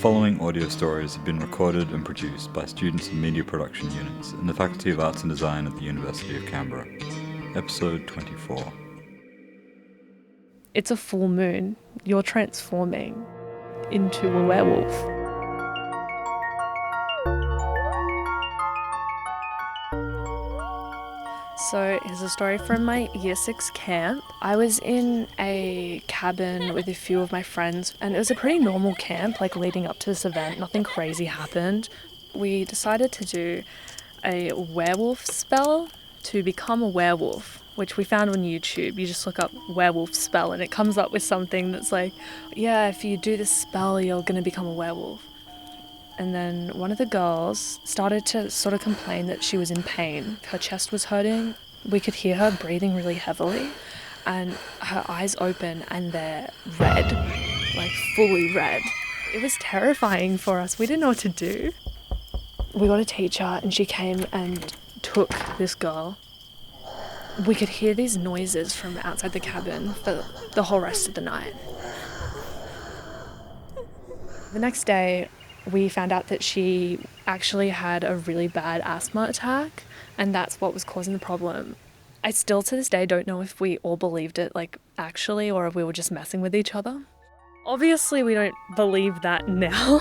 following audio stories have been recorded and produced by students in media production units in the Faculty of Arts and Design at the University of Canberra. Episode 24. It's a full moon. You're transforming into a werewolf. So here's a story from my Year 6 camp. I was in a cabin with a few of my friends, and it was a pretty normal camp, like leading up to this event. Nothing crazy happened. We decided to do a werewolf spell to become a werewolf, which we found on YouTube. You just look up werewolf spell and it comes up with something that's like, yeah, if you do this spell, you're going to become a werewolf. And then one of the girls started to sort of complain that she was in pain. Her chest was hurting. We could hear her breathing really heavily, and her eyes open and they're red, like fully red. It was terrifying for us. We didn't know what to do. We got a teacher and she came and took this girl. We could hear these noises from outside the cabin for the whole rest of the night. The next day, we found out that she actually had a really bad asthma attack, and that's what was causing the problem. I still to this day don't know if we all believed it, like actually, or if we were just messing with each other. Obviously, we don't believe that now.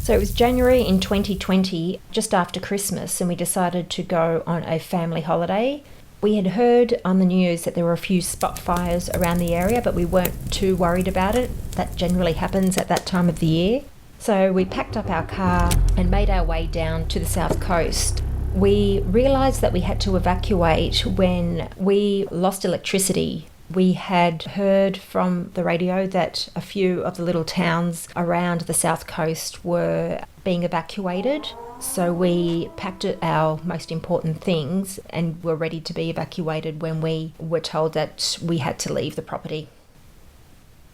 So it was January in 2020, just after Christmas, and we decided to go on a family holiday. We had heard on the news that there were a few spot fires around the area, but we weren't too worried about it. That generally happens at that time of the year. So we packed up our car and made our way down to the south coast. We realised that we had to evacuate when we lost electricity. We had heard from the radio that a few of the little towns around the south coast were being evacuated. So we packed our most important things and were ready to be evacuated when we were told that we had to leave the property.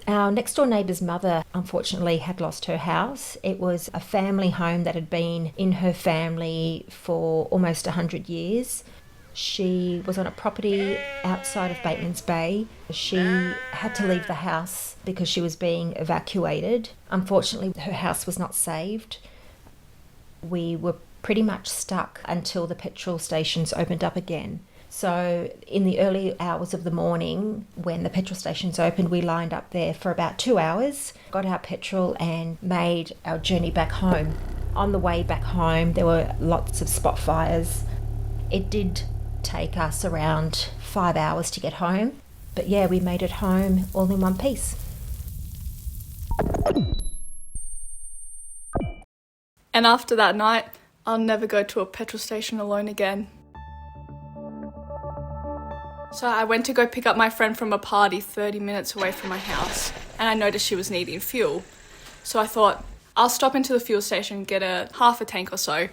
Our next door neighbour's mother unfortunately had lost her house. It was a family home that had been in her family for almost 100 years. She was on a property outside of Bateman's Bay. She had to leave the house because she was being evacuated. Unfortunately, her house was not saved. We were pretty much stuck until the petrol stations opened up again. So in the early hours of the morning, when the petrol stations opened, we lined up there for about 2 hours, got our petrol and made our journey back home. On the way back home, there were lots of spot fires. It did take us around 5 hours to get home. But yeah, we made it home all in one piece. And after that night, I'll never go to a petrol station alone again. So I went to go pick up my friend from a party 30 minutes away from my house, and I noticed she was needing fuel. So I thought, I'll stop into the fuel station, get half a tank or so.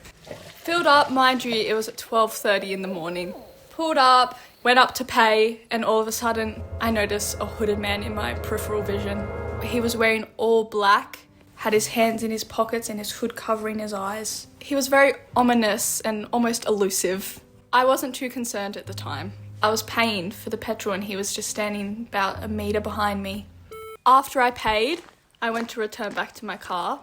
Filled up, mind you, it was at 12:30 in the morning. Pulled up, went up to pay, and all of a sudden I noticed a hooded man in my peripheral vision. He was wearing all black, had his hands in his pockets and his hood covering his eyes. He was very ominous and almost elusive. I wasn't too concerned at the time. I was paying for the petrol and he was just standing about a metre behind me. After I paid, I went to return back to my car.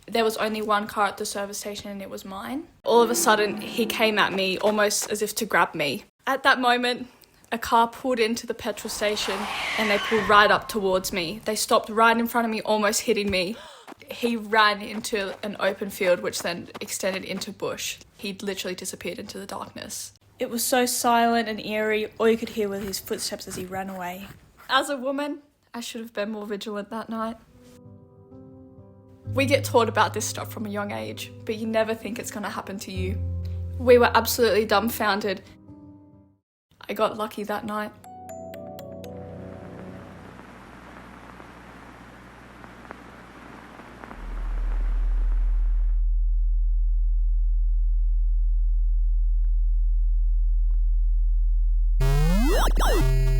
There was only one car at the service station and it was mine. All of a sudden, he came at me almost as if to grab me. At that moment, a car pulled into the petrol station and they pulled right up towards me. They stopped right in front of me, almost hitting me. He ran into an open field, which then extended into bush. He literally disappeared into the darkness. It was so silent and eerie. All you could hear were his footsteps as he ran away. As a woman, I should have been more vigilant that night. We get taught about this stuff from a young age, but you never think it's going to happen to you. We were absolutely dumbfounded. I got lucky that night.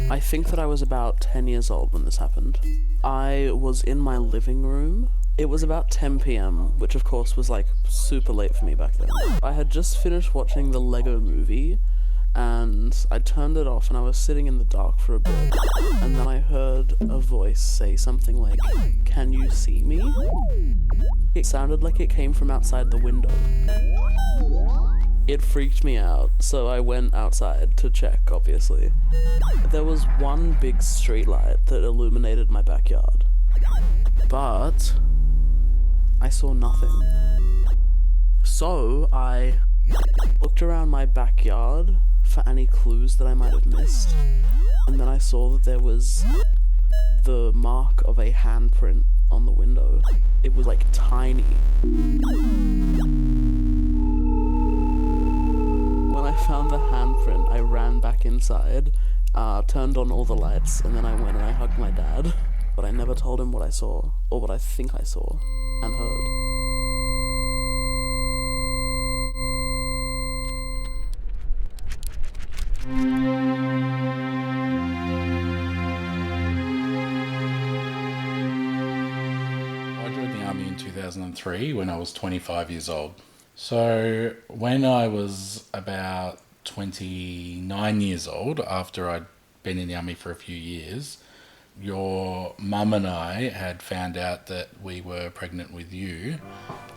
I think that I was about 10 years old when this happened. I was in my living room It was about 10 p.m, which of course was like super late for me back then. I had just finished watching the Lego movie and I turned it off and I was sitting in the dark for a bit and then I heard a voice say something like, "Can you see me?" It sounded like it came from outside the window. It freaked me out, so I went outside to check, obviously. There was one big streetlight that illuminated my backyard, but I saw nothing. So I looked around my backyard for any clues that I might have missed, and then I saw that there was the mark of a handprint on the window. It was like tiny. When I found the handprint, I ran back inside, turned on all the lights, and then I went and I hugged my dad. But I never told him what I saw, or what I think I saw and heard. I joined the army in 2003 when I was 25 years old. So when I was about 29 years old, after I'd been in the army for a few years, your mum and I had found out that we were pregnant with you,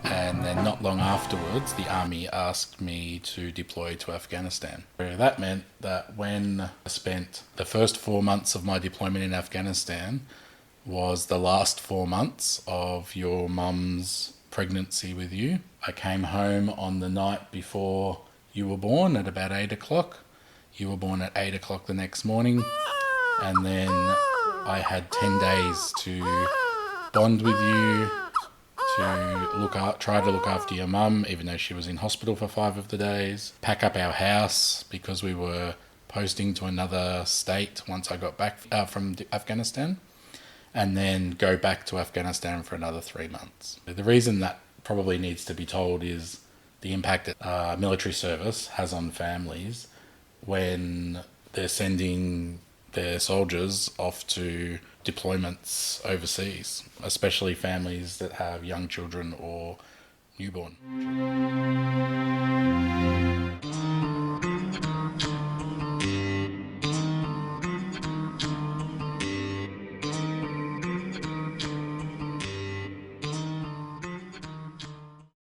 and then not long afterwards the army asked me to deploy to Afghanistan. So that meant that when I spent the first 4 months of my deployment in Afghanistan was the last 4 months of your mum's pregnancy with you. I came home on the night before you were born at about 8 o'clock. You were born at 8 o'clock the next morning, and then I had 10 days to bond with you, to try to look after your mum, even though she was in hospital for 5 of the days, pack up our house because we were posting to another state once I got back from Afghanistan, and then go back to Afghanistan for another 3 months. The reason that probably needs to be told is the impact that military service has on families when they're sending their soldiers off to deployments overseas, especially families that have young children or newborn children.